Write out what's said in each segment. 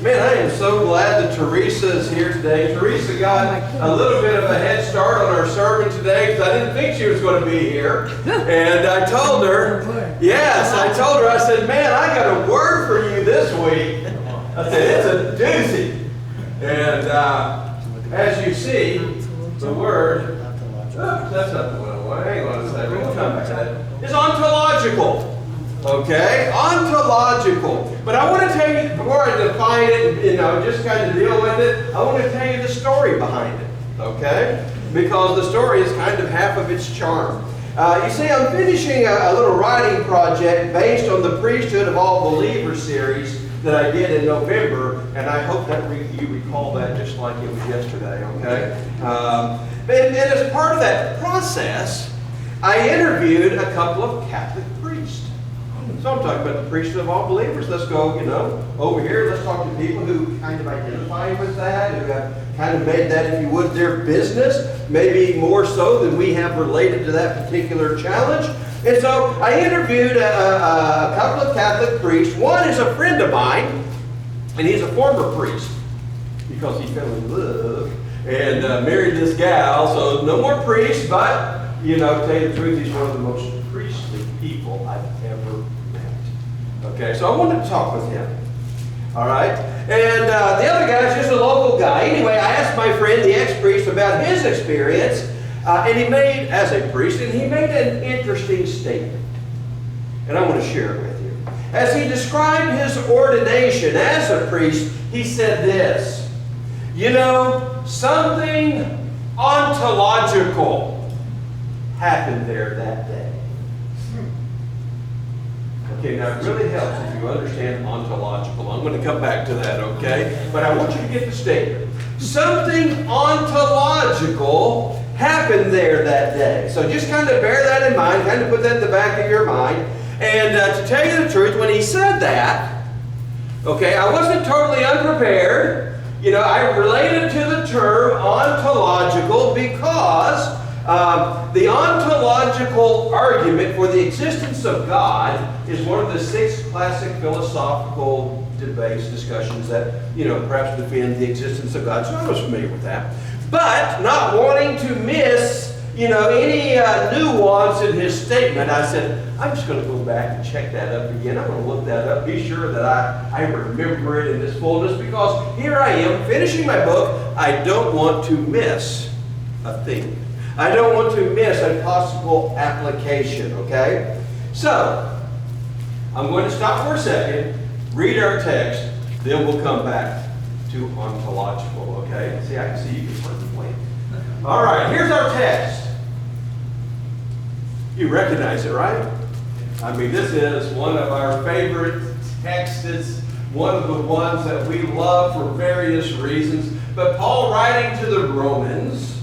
Man, I am so glad that Teresa is here today. Teresa got a little bit of a head start on our sermon today because I didn't think she was going to be here. And I told her, I said, man, I got a word for you this week. I said, it's a doozy. And as you see, the word, that's not the one I want. Hang on a second, we'll come back to that. It's ontological. Okay, ontological. But I want to tell you, before I define it and just kind of deal with it, I want to tell you the story behind it. Okay? Because the story is kind of half of its charm. You see, I'm finishing a little writing project based on the Priesthood of All Believer series that I did in November, and I hope that you recall that just like it was yesterday, okay? And as part of that process, I interviewed a couple of Catholic priests. So I'm talking about the priesthood of all believers. Let's go, over here. Let's talk to people who kind of identify with that, who have kind of made that, if you would, their business, maybe more so than we have related to that particular challenge. And so I interviewed a couple of Catholic priests. One is a friend of mine, and he's a former priest because he fell in love and married this gal. So no more priests, but, to tell you the truth, he's one of the most priestly people I've ever met. Okay, so I wanted to talk with him. All right? And the other guy's just a local guy. Anyway, I asked my friend, the ex-priest, about his experience, and he made, as a priest, and he made an interesting statement. And I want to share it with you. As he described his ordination as a priest, he said this, something ontological happened there that day. Okay, now it really helps if you understand ontological. I'm going to come back to that, okay? But I want you to get the statement. Something ontological happened there that day. So just kind of bear that in mind, kind of put that in the back of your mind. And to tell you the truth, when he said that, okay, I wasn't totally unprepared. I related to the term ontological because the ontological argument for the existence of God is one of the 6 classic philosophical debates, discussions that, perhaps defend the existence of God. So I was familiar with that. But not wanting to miss, any nuance in his statement, I said, I'm just going to go back and check that up again. I'm going to look that up, be sure that I remember it in its fullness, because here I am finishing my book. I don't want to miss a thing. I don't want to miss a possible application, okay? So, I'm going to stop for a second, read our text, then we'll come back to ontological, okay? See, I can see you perfectly. All right, here's our text. You recognize it, right? I mean, this is one of our favorite texts. It's one of the ones that we love for various reasons. But Paul, writing to the Romans,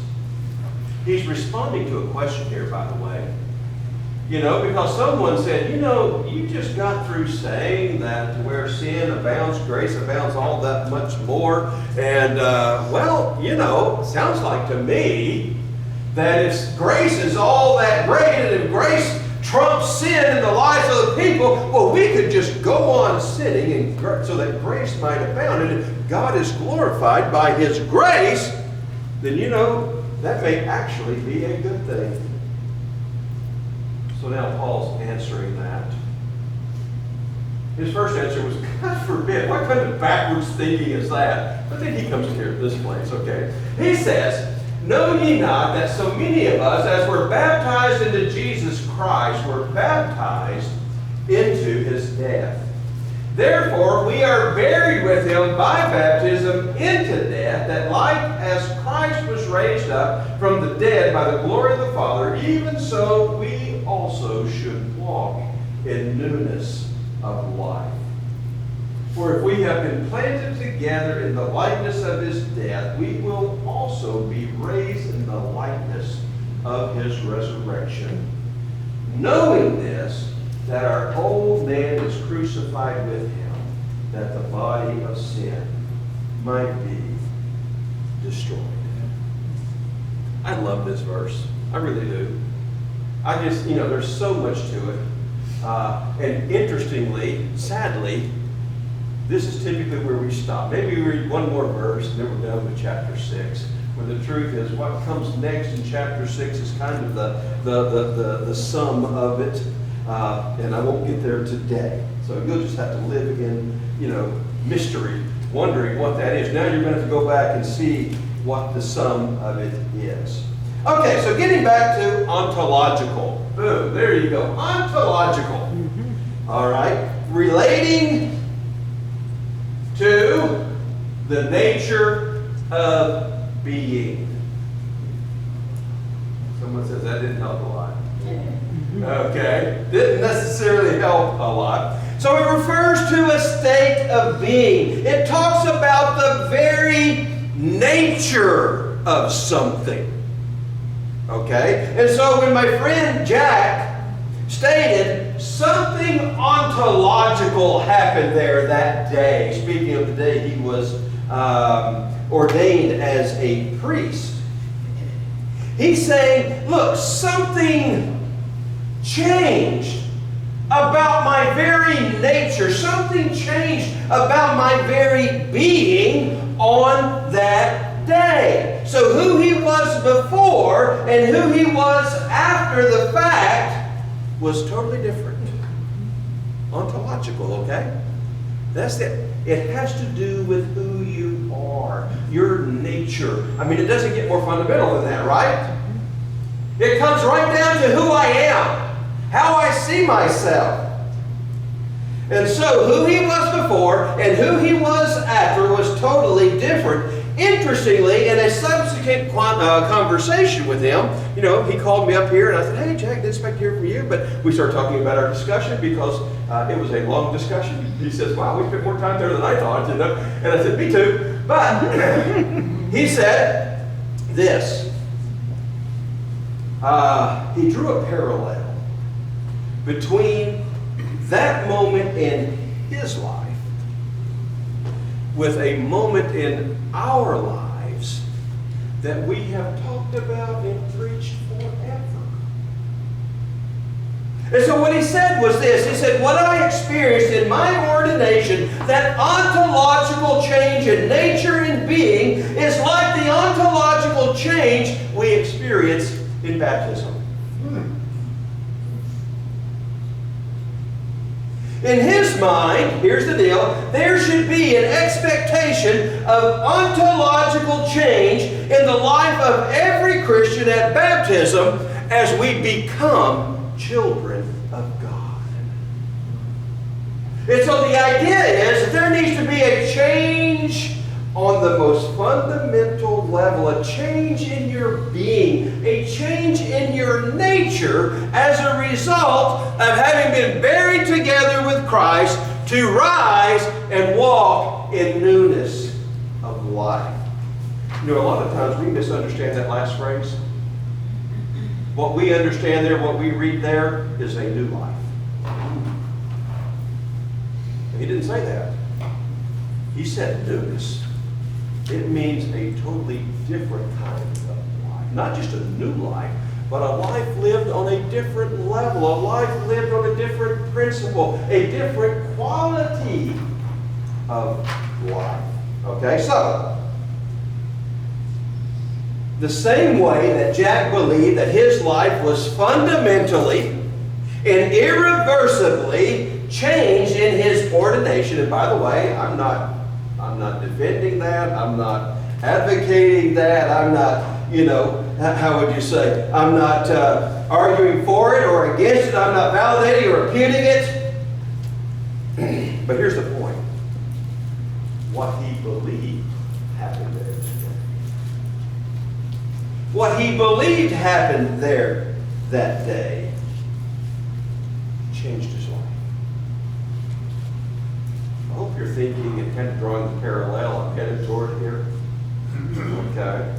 he's responding to a question here, by the way. Because someone said, you just got through saying that where sin abounds, grace abounds all that much more. And, sounds like to me that if grace is all that great, and if grace trumps sin in the lives of the people, well, we could just go on sinning and so that grace might abound. And if God is glorified by His grace, then, that may actually be a good thing. So now Paul's answering that. His first answer was, God forbid, what kind of backwards thinking is that? But then he comes to here, this place, okay? He says, know ye not that so many of us, as were baptized into Jesus Christ, were baptized into His death? Therefore, we are buried with Him by baptism into death, that like as Christ was raised up from the dead by the glory of the Father, even so we also should walk in newness of life. For if we have been planted together in the likeness of His death, we will also be raised in the likeness of His resurrection. Knowing this, that our old man is crucified with Him, that the body of sin might be destroyed. I love this verse. I really do. I just, there's so much to it. And interestingly, sadly, this is typically where we stop. Maybe we read one more verse and then we're done with chapter 6. Where the truth is, what comes next in chapter 6 is kind of the sum of it. And I won't get there today. So you'll just have to live in, mystery, wondering what that is. Now you're going to have to go back and see what the sum of it is. Okay, so getting back to ontological. Boom, there you go. Ontological. All right. Relating to the nature of being. Someone says that didn't help a lot. Okay. Didn't necessarily help a lot. So it refers to a state of being. It talks about the very nature of something. Okay? And so when my friend Jack stated something ontological happened there that day, speaking of the day he was ordained as a priest, he's saying, look, something changed about my very nature. Something changed about my very being on that day. So who he was before and who he was after the fact was totally different. Ontological, okay? That's it. It has to do with who you are, your nature. I mean, it doesn't get more fundamental than that, right? It comes right down to who I am, how I see myself. And so who he was before and who he was after was totally different. Interestingly, in a subsequent conversation with him, he called me up here and I said, hey, Jack, didn't expect to hear from you. But we started talking about our discussion because it was a long discussion. He says, wow, we spent more time there than I thought, And I said, me too. But he said this. He drew a parallel between that moment in his life with a moment in our lives that we have talked about and preached forever. And so what he said was this. He said, what I experienced in my ordination, that ontological change in nature and being, is like the ontological change we experience in baptism. In his mind, here's the deal, there should be an expectation of ontological change in the life of every Christian at baptism as we become children of God. And so the idea is that there needs to be a change on the most fundamental level, a change in your being, a change in your nature as a result of having been buried together with Christ to rise and walk in newness of life. A lot of times we misunderstand that last phrase. What we understand there, what we read there, is a new life. He didn't say that. He said newness. It means a totally different kind of life. Not just a new life, but a life lived on a different level, a life lived on a different principle, a different quality of life. Okay, so the same way that Jack believed that his life was fundamentally and irreversibly changed in his ordination, and by the way, I'm not defending that. I'm not advocating that. I'm not, how would you say? I'm not arguing for it or against it. I'm not validating or refuting it. But here's the point. What he believed happened there. What he believed happened there that day changed his life. I hope you're thinking and kind of drawing the parallel I'm headed toward here. Okay.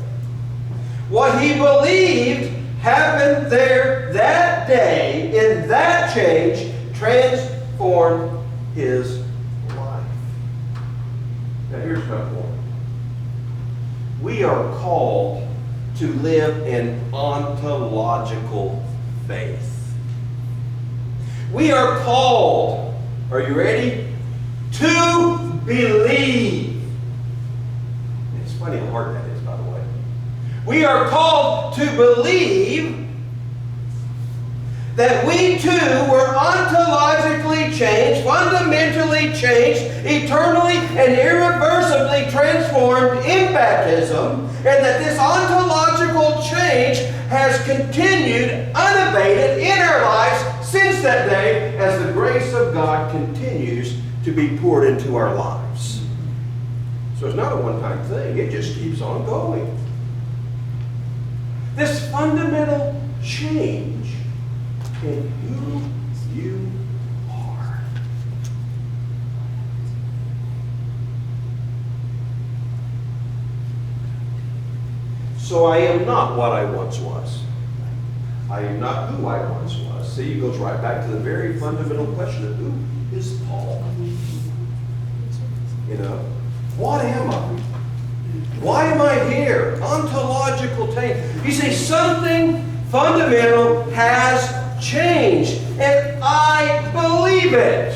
What he believed happened there that day, in that change, transformed his life. Now here's my point. We are called to live in ontological faith. We are called, are you ready? To believe. It's funny how hard that is, by the way. We are called to believe that we too were ontologically changed, fundamentally changed, eternally and irreversibly transformed in baptism, and that this ontological change has continued unabated in our lives since that day as the grace of God continues to be poured into our lives. So it's not a one-time thing. It just keeps on going. This fundamental change in who you are. So I am not what I once was. I am not who I once was. See, it goes right back to the very fundamental question of who is Paul? You know, what am I? Why am I here? Ontological change. You see, something fundamental has changed, and I believe it.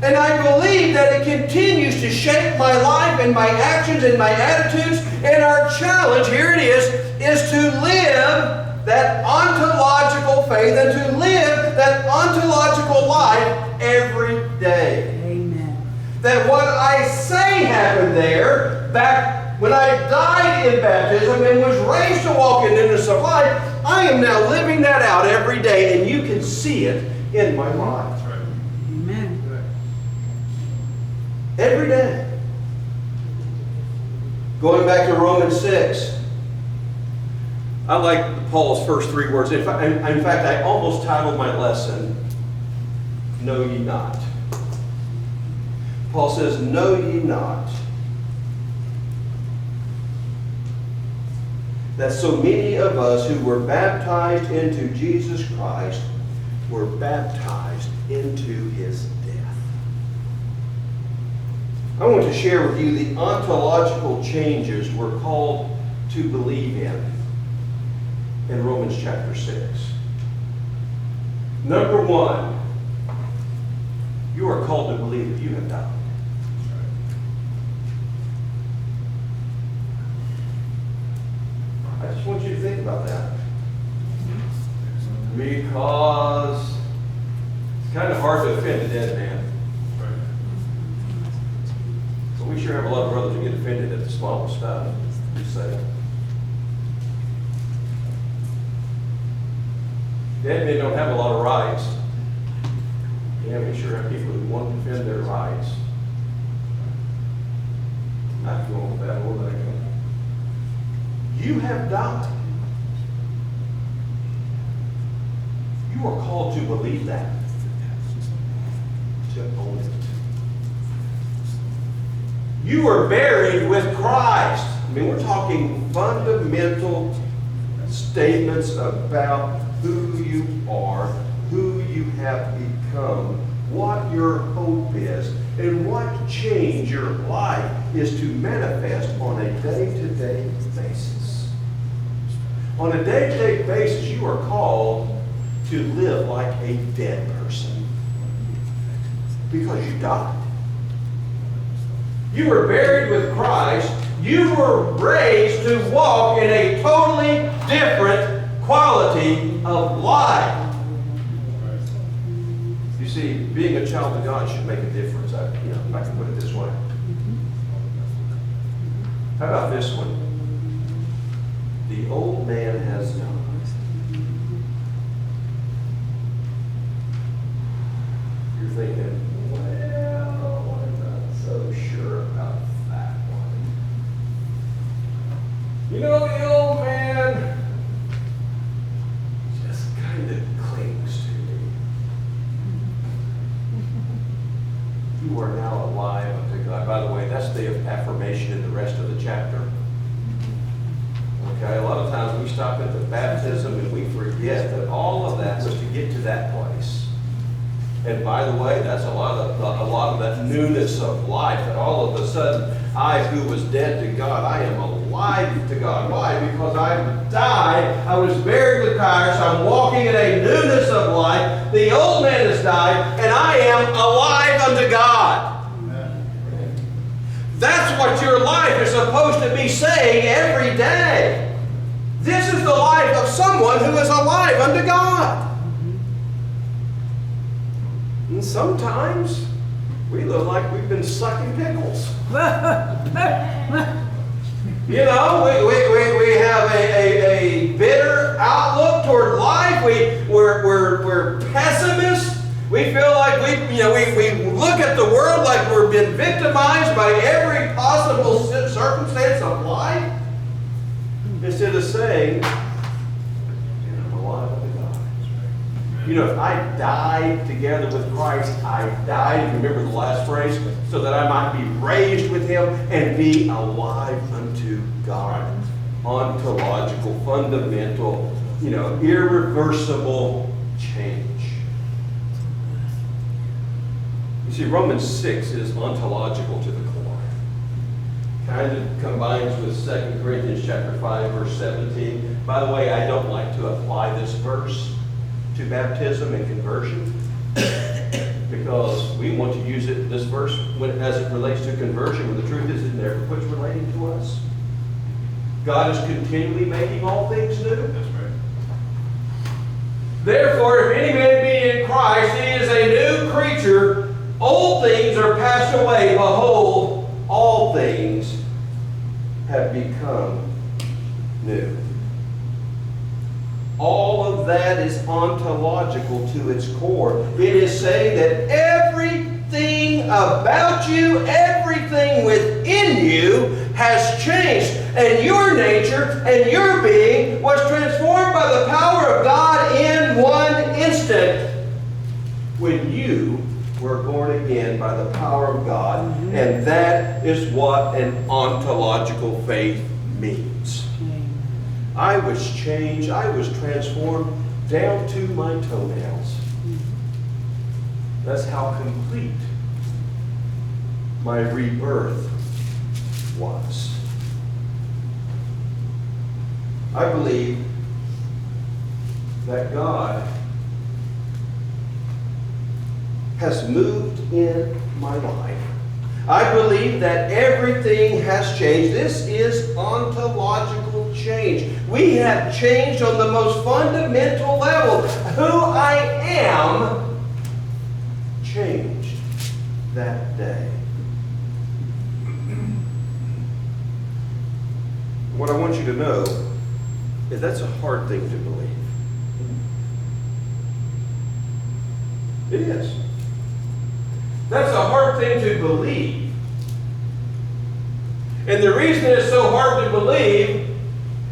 And I believe that it continues to shape my life and my actions and my attitudes. And our challenge, here it is to live that ontological faith and to live that ontological life every day. Amen. That what I say happened there, back when I died in baptism and was raised to walk in newness of life, I am now living that out every day, and you can see it in my life. Amen. Every day. Going back to Romans 6. I like Paul's first three words. In fact, I almost titled my lesson, Know Ye Not. Paul says, Know ye not that so many of us who were baptized into Jesus Christ were baptized into his death. I want to share with you the ontological changes we're called to believe in Romans chapter 6. Number one, you are called to believe that you have died. I just want you to think about that. Because it's kind of hard to offend a dead man. But we sure have a lot of brothers who get offended at the smallest stuff. Just say. Dead men don't have a lot of rights. Yeah, we sure have people who want to defend their rights. Not to go on with that more than I go. You have died. You are called to believe that. To own it. You were buried with Christ. I mean, we're talking fundamental statements about who you are, who you have become, what your hope is, and what change your life is to manifest on a day-to-day basis. On a day-to-day basis, you are called to live like a dead person because you died. You were buried with Christ. You were raised to walk in a totally different quality of life. You see, being a child of God should make a difference. I can put it this way. How about this one? The old man has died. You're thinking, well, I'm not so sure about that one. You know, the old man just kind of clings to me. You are now alive unto God. By the way, that's the affirmation in the rest of the chapter. Okay, a lot of times we stop at the baptism and we forget that all of that was to get to that place. And by the way, that's a lot of that newness of life. That all of a sudden, I who was dead to God, I am alive alive to God. Why? Because I died. I was buried with Christ. I'm walking in a newness of life. The old man has died, and I am alive unto God. Amen. That's what your life is supposed to be saying every day. This is the life of someone who is alive unto God. And sometimes we look like we've been sucking pickles. You know, we have a bitter outlook toward life. We're pessimists. We feel like we look at the world like we're being victimized by every possible circumstance of life. Instead of saying, I'm alive unto God. You know, if I died together with Christ, I died, remember the last phrase, so that I might be raised with Him and be alive unto God. Ontological, fundamental, irreversible change. You see, Romans 6 is ontological to the core. Kind of combines with 2 Corinthians chapter 5, verse 17. By the way, I don't like to apply this verse to baptism and conversion because we want to use this verse as it relates to conversion, when the truth is it never puts relating to us. God is continually making all things new. That's right. Therefore, if any man be in Christ, he is a new creature. Old things are passed away. Behold, all things have become new. All of that is ontological to its core. It is saying that everything about you, everything within you has changed. And your nature and your being was transformed by the power of God in one instant when you were born again by the power of God. And that is what an ontological faith means. I was changed, I was transformed down to my toenails. That's how complete my rebirth was. I believe that God has moved in my life. I believe that everything has changed. This is ontological change. We have changed on the most fundamental level. Who I am changed that day. What I want you to know is that's a hard thing to believe. It is. That's a hard thing to believe. And the reason it's so hard to believe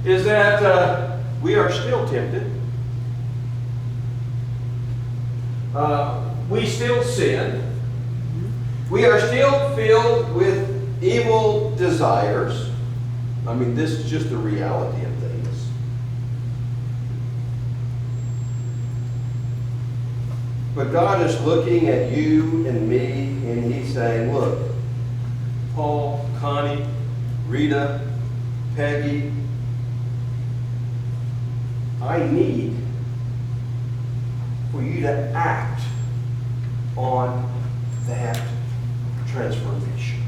is that we are still tempted. We still sin. We are still filled with evil desires. I mean, this is just the reality of things. But God is looking at you and me, and He's saying, look, Paul, Connie, Rita, Peggy, I need for you to act on that transformation.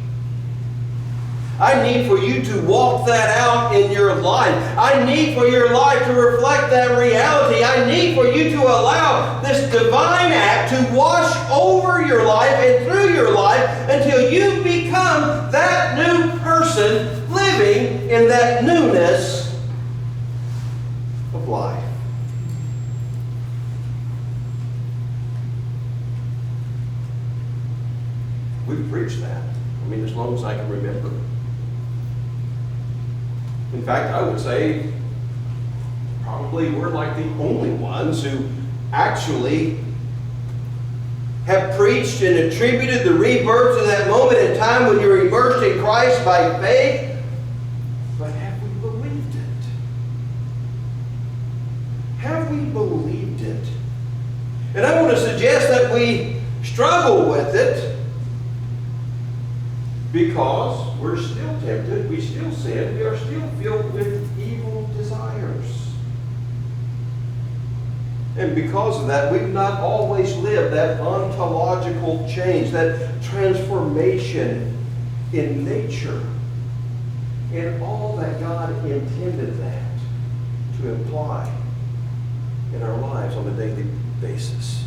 I need for you to walk that out in your life. I need for your life to reflect that reality. I need for you to allow this divine act to wash over your life and through your life until you become that new person living in that newness of life. We've preached that. I mean, as long as I can remember. In fact, I would say probably we're like the only ones who actually have preached and attributed the rebirth to that moment in time when you're immersed in Christ by faith. But have we believed it? Have we believed it? And I want to suggest that we struggle with it Because we're still tempted, we still sin, we are still filled with evil desires. And because of that, we've not always lived that ontological change, that transformation in nature, and all that God intended that to imply in our lives on a daily basis.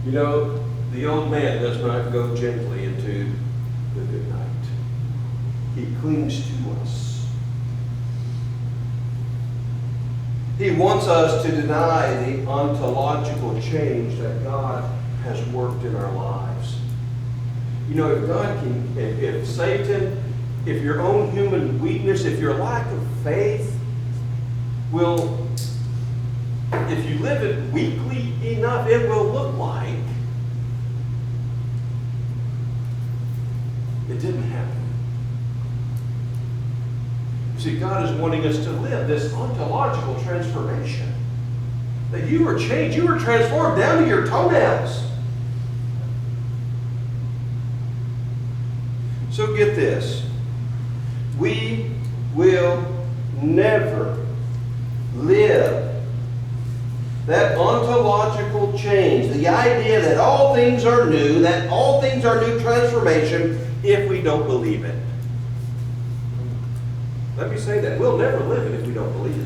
You know, the old man does not go gently into the good night. He clings to us. He wants us to deny the ontological change that God has worked in our lives. You know, if God can, if Satan, if your own human weakness, if your lack of faith will, if you live it weakly enough, it will look like it didn't happen. See, God is wanting us to live this ontological transformation. That you were changed, you were transformed down to your toenails. So get this. We will never live that ontological change, the idea that all things are new, that all things are new transformation, if we don't believe it. Let me say that. We'll never live it if we don't believe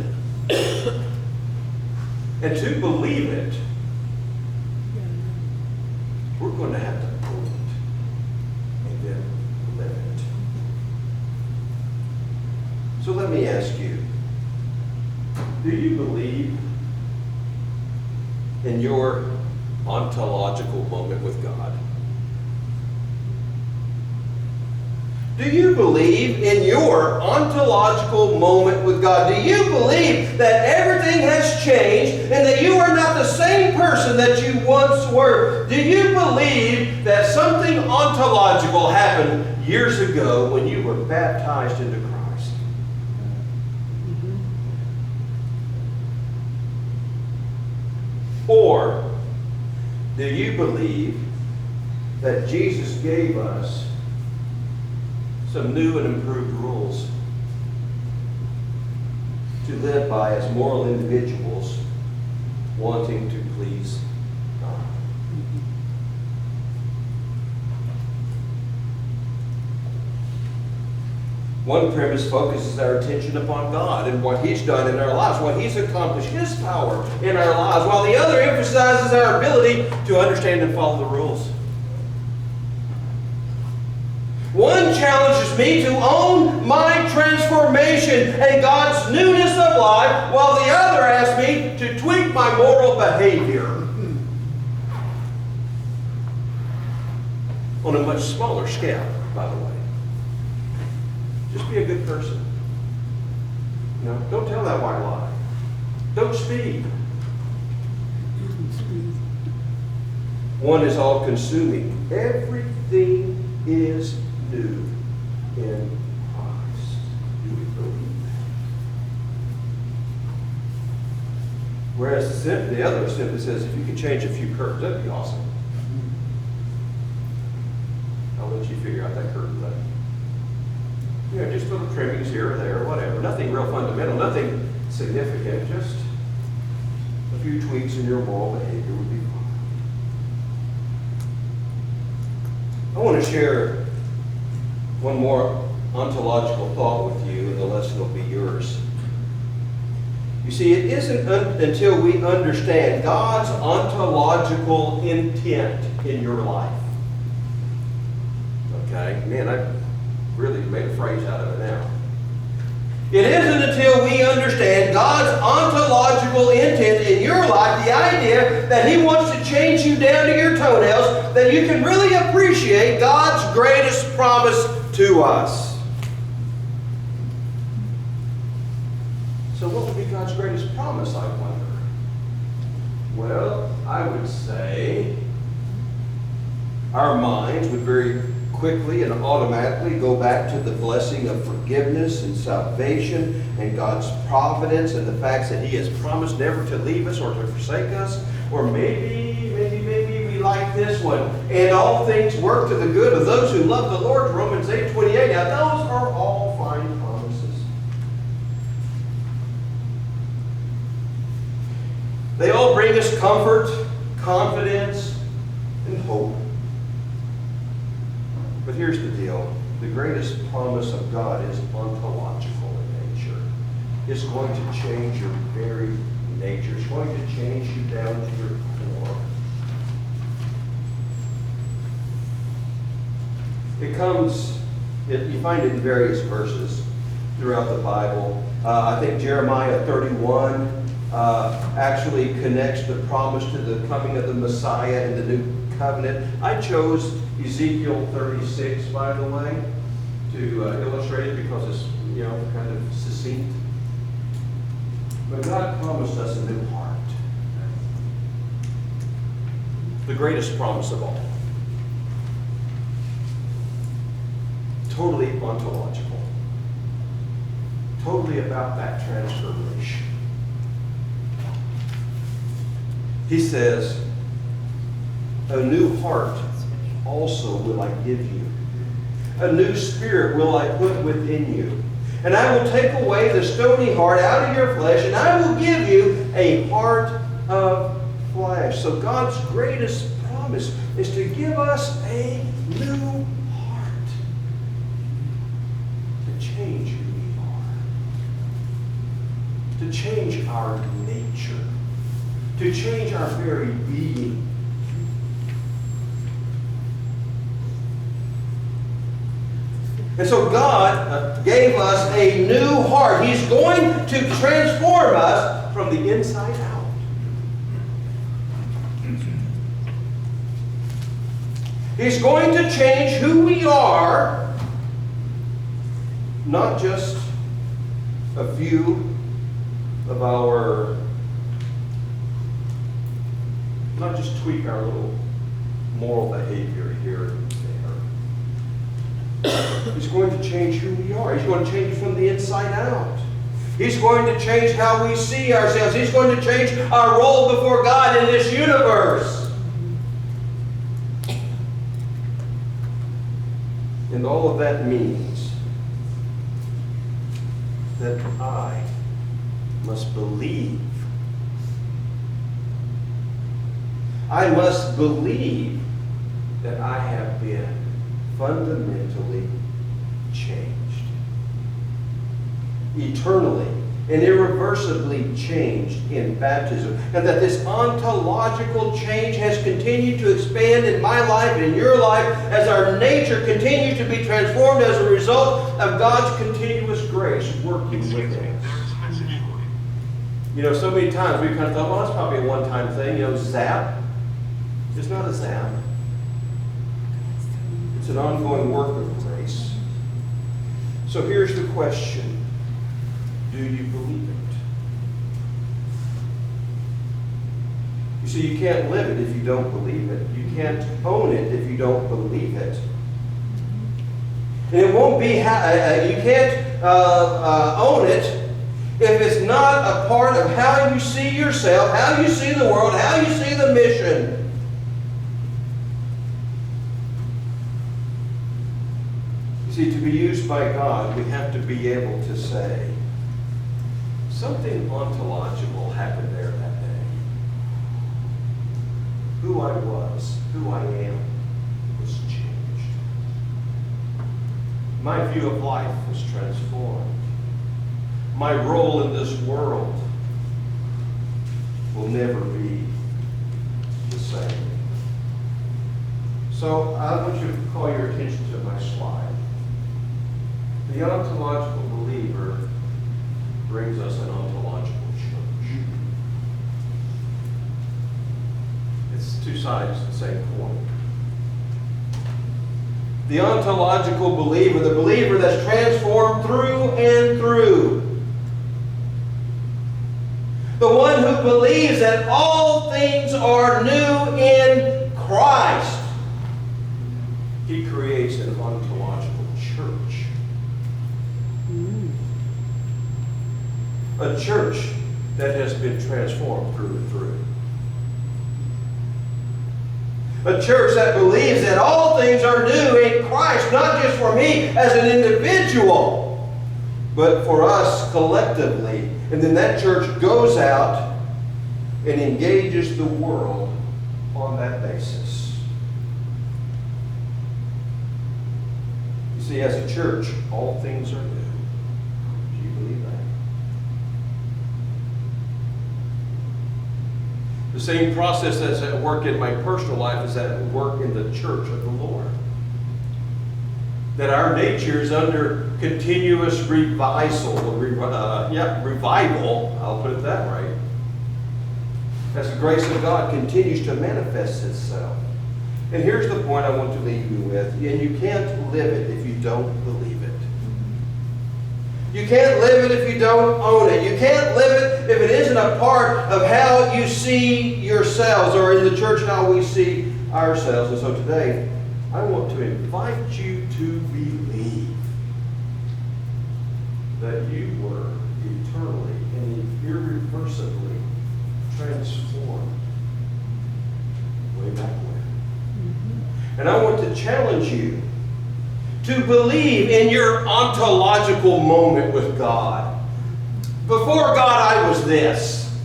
it. And to believe it, we're going to have to own it and then live it. So let me ask you, do you believe in your ontological moment with God? Do you believe in your ontological moment with God? Do you believe that everything has changed and that you are not the same person that you once were? Do you believe that something ontological happened years ago when you were baptized into Christ? Or do you believe that Jesus gave us some new and improved rules to live by as moral individuals wanting to please God? One premise focuses our attention upon God and what He's done in our lives, what He's accomplished, His power in our lives, while the other emphasizes our ability to understand and follow the rules. One challenges me to own my transformation and God's newness of life, while the other asks me to tweak my moral behavior on a much smaller scale, by the way. Just be a good person. You know, don't tell that white lie. Don't speed. One is all-consuming. Everything is new in Christ. Do we believe that? Whereas the other simply says, if you could change a few curtains, that'd be awesome. I'll let you figure out that curtain thing. You know, just little trimmings here or there, or whatever. Nothing real fundamental, nothing significant. Just a few tweaks in your moral behavior would be fine. I want to share one more ontological thought with you, and the lesson will be yours. You see, it isn't until we understand God's ontological intent in your life. Okay? Man, I really made a phrase out of it now. It isn't until we understand God's ontological intent in your life, the idea that He wants to change you down to your toenails, that you can really appreciate God's greatest promise to us. So what would be God's greatest promise, I wonder? Well, I would say our minds would very quickly and automatically go back to the blessing of forgiveness and salvation and God's providence and the fact that He has promised never to leave us or to forsake us. Or maybe we like this one. And all things work to the good of those who love the Lord, Romans 8:28. Now those are all fine promises. They all bring us comfort, confidence, and hope. But here's the deal. The greatest promise of God is ontological in nature. It's going to change your very nature. It's going to change you down to your core. You find it in various verses throughout the Bible. I think Jeremiah 31 actually connects the promise to the coming of the Messiah in the new covenant. I chose Ezekiel 36, by the way, to illustrate it because it's, kind of succinct. But God promised us a new heart. The greatest promise of all. Totally ontological. Totally about that transformation. He says, a new heart also will I give you. A new spirit will I put within you. And I will take away the stony heart out of your flesh, and I will give you a heart of flesh. So God's greatest promise is to give us a new heart. To change who we are. To change our nature. To change our very being. And so God gave us a new heart. He's going to transform us from the inside out. He's going to change who we are, not just a few of our, not just tweak our little moral behavior here and there. He's going to change who we are. He's going to change from the inside out. He's going to change how we see ourselves. He's going to change our role before God in this universe. And all of that means that I must believe. I must believe that I have been fundamentally changed. Eternally and irreversibly changed in baptism. And that this ontological change has continued to expand in my life and in your life as our nature continues to be transformed as a result of God's continuous grace working within us. So many times we kind of thought, well, that's probably a one-time thing. Zap. It's not a zap. It's an ongoing work of grace. So here's the question. Do you believe it? You see, you can't live it if you don't believe it. You can't own it if you don't believe it. And it won't be, you can't own it if it's not a part of how you see yourself, how you see the world, how you see the mission. See, to be used by God, we have to be able to say, something ontological happened there that day. Who I was, who I am, was changed. My view of life was transformed. My role in this world will never be the same. So I want you to call your attention to my slide. The ontological believer brings us an ontological church. It's two sides of the same coin. The ontological believer, the believer that's transformed through and through. The one who believes that all things are new in Christ. He creates an ontological church. A church that has been transformed through and through. A church that believes that all things are new in Christ, not just for me as an individual, but for us collectively. And then that church goes out and engages the world on that basis. You see, as a church, all things are new. Do you believe that? The same process that's at work in my personal life is at work in the church of the Lord. That our nature is under continuous revival, I'll put it that right, as the grace of God continues to manifest itself. And here's the point I want to leave you with, and you can't live it if you don't believe it. You can't live it if you don't own it. You can't live it if it isn't a part of how you see yourselves, or in the church how we see ourselves. And so today, I want to invite you to believe that you were eternally and irreversibly transformed way back when. And I want to challenge you to believe in your ontological moment with God. Before God, I was this.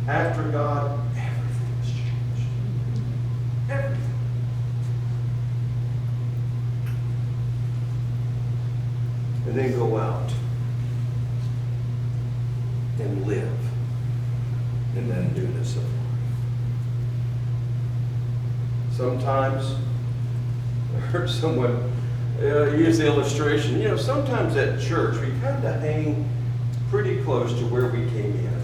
After God, everything has changed. Everything. And then go out and live in that newness of life. Sometimes, I heard someone use the illustration, sometimes at church we kind of hang pretty close to where we came in.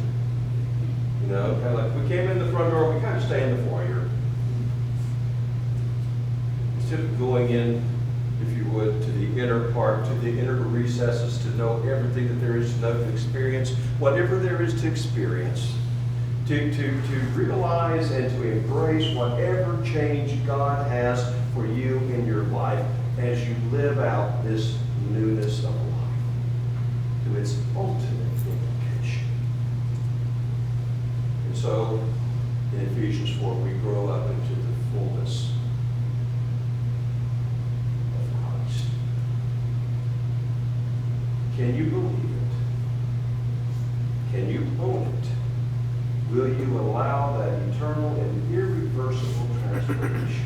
Kind of like we came in the front door, we kind of stay in the foyer. Instead of going in, if you would, to the inner part, to the inner recesses, to know everything that there is to know, to experience whatever there is to experience, to realize and to embrace whatever change God has for you in your life as you live out this newness of life to its ultimate implication. And so, in Ephesians 4, we grow up into the fullness of Christ. Can you believe it? Can you own it? Will you allow that eternal and irreversible transformation